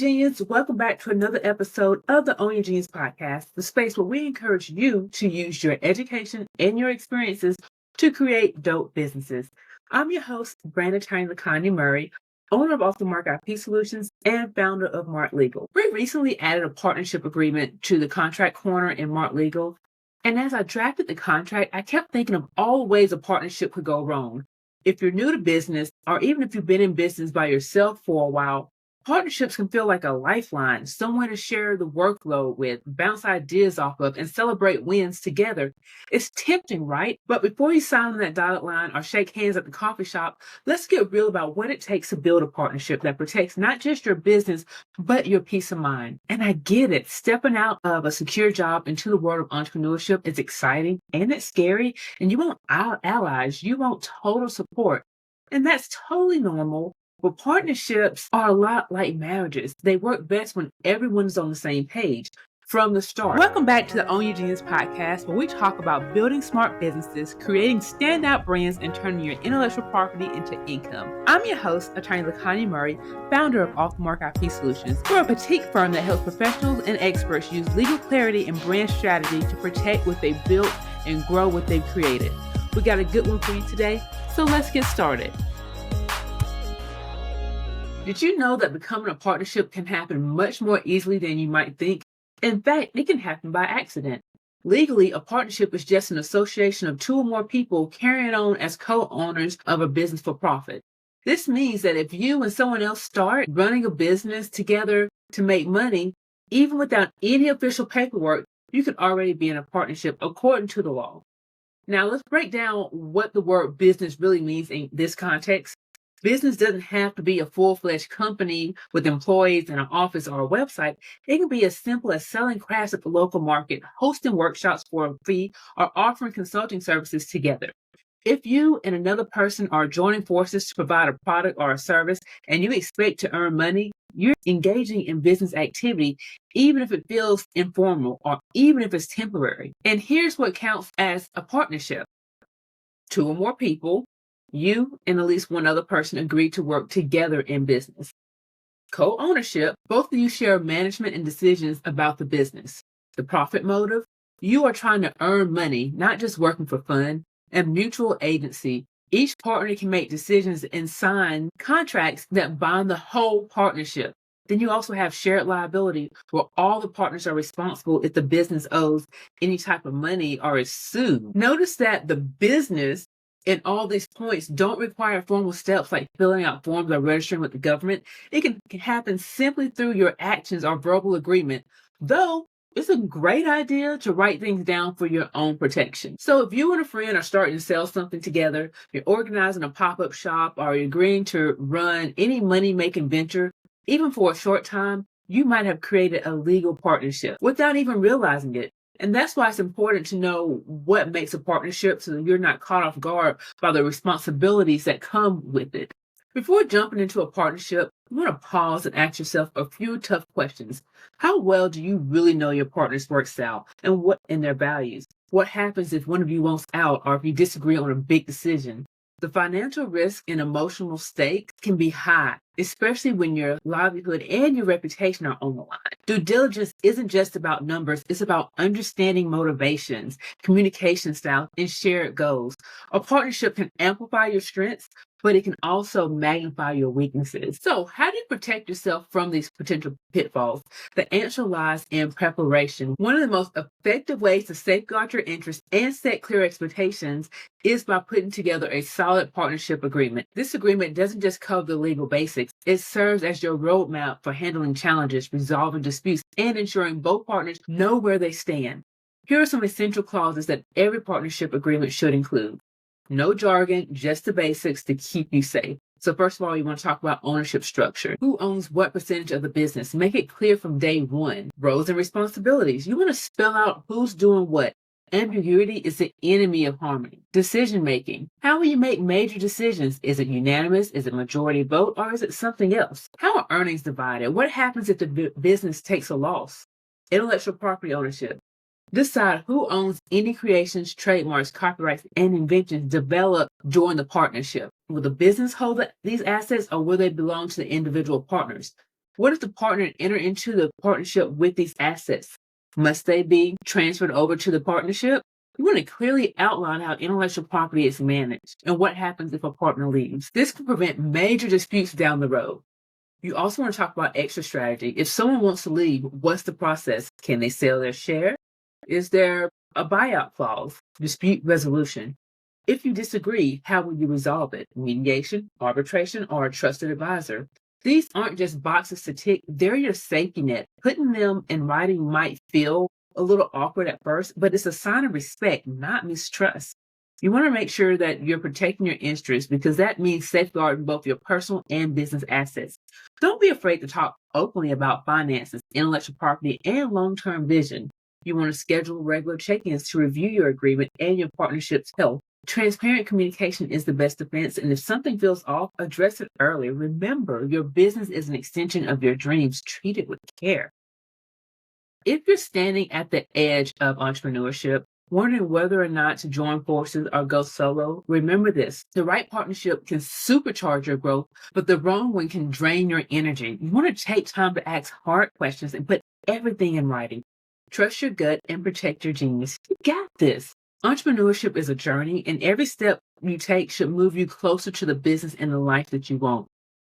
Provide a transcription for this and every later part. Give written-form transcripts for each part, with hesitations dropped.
Genius, welcome back to another episode of the Own Your Genius podcast, the space where we encourage you to use your education and your experiences to create dope businesses. I'm your host, Attorney LaConya Murray, owner of Mark IP Solutions and founder of Mark Legal. We recently added a partnership agreement to the contract corner in Mark Legal, and as I drafted the contract, I kept thinking of all the ways a partnership could go wrong. If you're new to business, or even if you've been in business by yourself for a while, partnerships can feel like a lifeline, someone to share the workload with, bounce ideas off of, and celebrate wins together. It's tempting, right? But before you sign on that dotted line or shake hands at the coffee shop, let's get real about what it takes to build a partnership that protects not just your business, but your peace of mind. And I get it. Stepping out of a secure job into the world of entrepreneurship is exciting and it's scary, and you want allies, you want total support. And that's totally normal. But partnerships are a lot like marriages. They work best when everyone's on the same page from the start. Welcome back to the Own Your Genius podcast, where we talk about building smart businesses, creating standout brands, and turning your intellectual property into income. I'm your host, Attorney LaConya Murray, founder of Mark IP Solutions. We're a boutique firm that helps professionals and experts use legal clarity and brand strategy to protect what they've built and grow what they've created. We got a good one for you today, so let's get started. Did you know that becoming a partnership can happen much more easily than you might think? In fact, it can happen by accident. Legally, a partnership is just an association of two or more people carrying on as co-owners of a business for profit. This means that if you and someone else start running a business together to make money, even without any official paperwork, you could already be in a partnership according to the law. Now, let's break down what the word business really means in this context. Business doesn't have to be a full-fledged company with employees and an office or a website. It can be as simple as selling crafts at the local market, hosting workshops for a fee, or offering consulting services together. If you and another person are joining forces to provide a product or a service and you expect to earn money, you're engaging in business activity, even if it feels informal or even if it's temporary. And here's what counts as a partnership. Two or more people, you and at least one other person agree to work together in business. Co-ownership, both of you share management and decisions about the business. The profit motive, you are trying to earn money, not just working for fun. And mutual agency, each partner can make decisions and sign contracts that bind the whole partnership. Then you also have shared liability, where all the partners are responsible if the business owes any type of money or is sued. Notice that the business and all these points don't require formal steps like filling out forms or registering with the government. It can happen simply through your actions or verbal agreement, though it's a great idea to write things down for your own protection. So if you and a friend are starting to sell something together, you're organizing a pop-up shop, or you're agreeing to run any money-making venture, even for a short time, you might have created a legal partnership without even realizing it. And that's why it's important to know what makes a partnership so that you're not caught off guard by the responsibilities that come with it. Before jumping into a partnership, you want to pause and ask yourself a few tough questions. How well do you really know your partner's work style and their values? What happens if one of you wants out or if you disagree on a big decision? The financial risk and emotional stakes can be high, especially when your livelihood and your reputation are on the line. Due diligence isn't just about numbers, it's about understanding motivations, communication styles, and shared goals. A partnership can amplify your strengths, but it can also magnify your weaknesses. So how do you protect yourself from these potential pitfalls? The answer lies in preparation. One of the most effective ways to safeguard your interests and set clear expectations is by putting together a solid partnership agreement. This agreement doesn't just cover the legal basics. It serves as your roadmap for handling challenges, resolving disputes, and ensuring both partners know where they stand. Here are some essential clauses that every partnership agreement should include. No jargon, just the basics to keep you safe. So first of all, you want to talk about ownership structure. Who owns what percentage of the business? Make it clear from day one. Roles and responsibilities. You want to spell out who's doing what. Ambiguity is the enemy of harmony. Decision making. How will you make major decisions? Is it unanimous? Is it majority vote? Or is it something else? How are earnings divided? What happens if the business takes a loss? Intellectual property ownership. Decide who owns any creations, trademarks, copyrights, and inventions developed during the partnership. Will the business hold these assets or will they belong to the individual partners? What if the partner enter into the partnership with these assets? Must they be transferred over to the partnership? You want to clearly outline how intellectual property is managed and what happens if a partner leaves. This can prevent major disputes down the road. You also want to talk about exit strategy. If someone wants to leave, what's the process? Can they sell their share? Is there a buyout clause? Dispute resolution. If you disagree, how will you resolve it? Mediation, arbitration, or a trusted advisor? These aren't just boxes to tick, they're your safety net. Putting them in writing might feel a little awkward at first, but it's a sign of respect, not mistrust. You want to make sure that you're protecting your interests because that means safeguarding both your personal and business assets. Don't be afraid to talk openly about finances, intellectual property, and long-term vision. You want to schedule regular check-ins to review your agreement and your partnership's health. Transparent communication is the best defense, and if something feels off, address it early. Remember, your business is an extension of your dreams. Treat it with care. If you're standing at the edge of entrepreneurship, wondering whether or not to join forces or go solo, remember this. The right partnership can supercharge your growth, but the wrong one can drain your energy. You want to take time to ask hard questions and put everything in writing. Trust your gut and protect your genius. You got this. Entrepreneurship is a journey, and every step you take should move you closer to the business and the life that you want.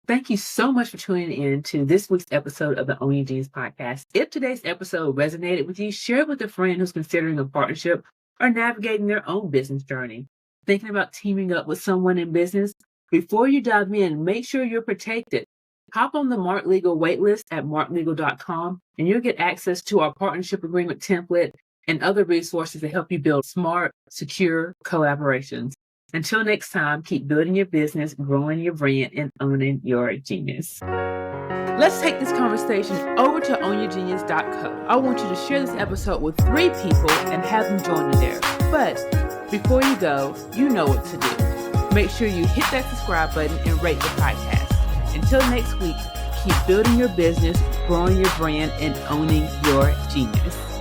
Thank you so much for tuning in to this week's episode of the Own Your Genius podcast. If today's episode resonated with you, share it with a friend who's considering a partnership or navigating their own business journey. Thinking about teaming up with someone in business? Before you dive in, make sure you're protected. Hop on the Mark Legal waitlist at marklegal.com, and you'll get access to our partnership agreement template and other resources to help you build smart, secure collaborations. Until next time, keep building your business, growing your brand, and owning your genius. Let's take this conversation over to ownyourgenius.co. I want you to share this episode with 3 people and have them join you there. But before you go, you know what to do. Make sure you hit that subscribe button and rate the podcast. Until next week, keep building your business, growing your brand, and owning your genius.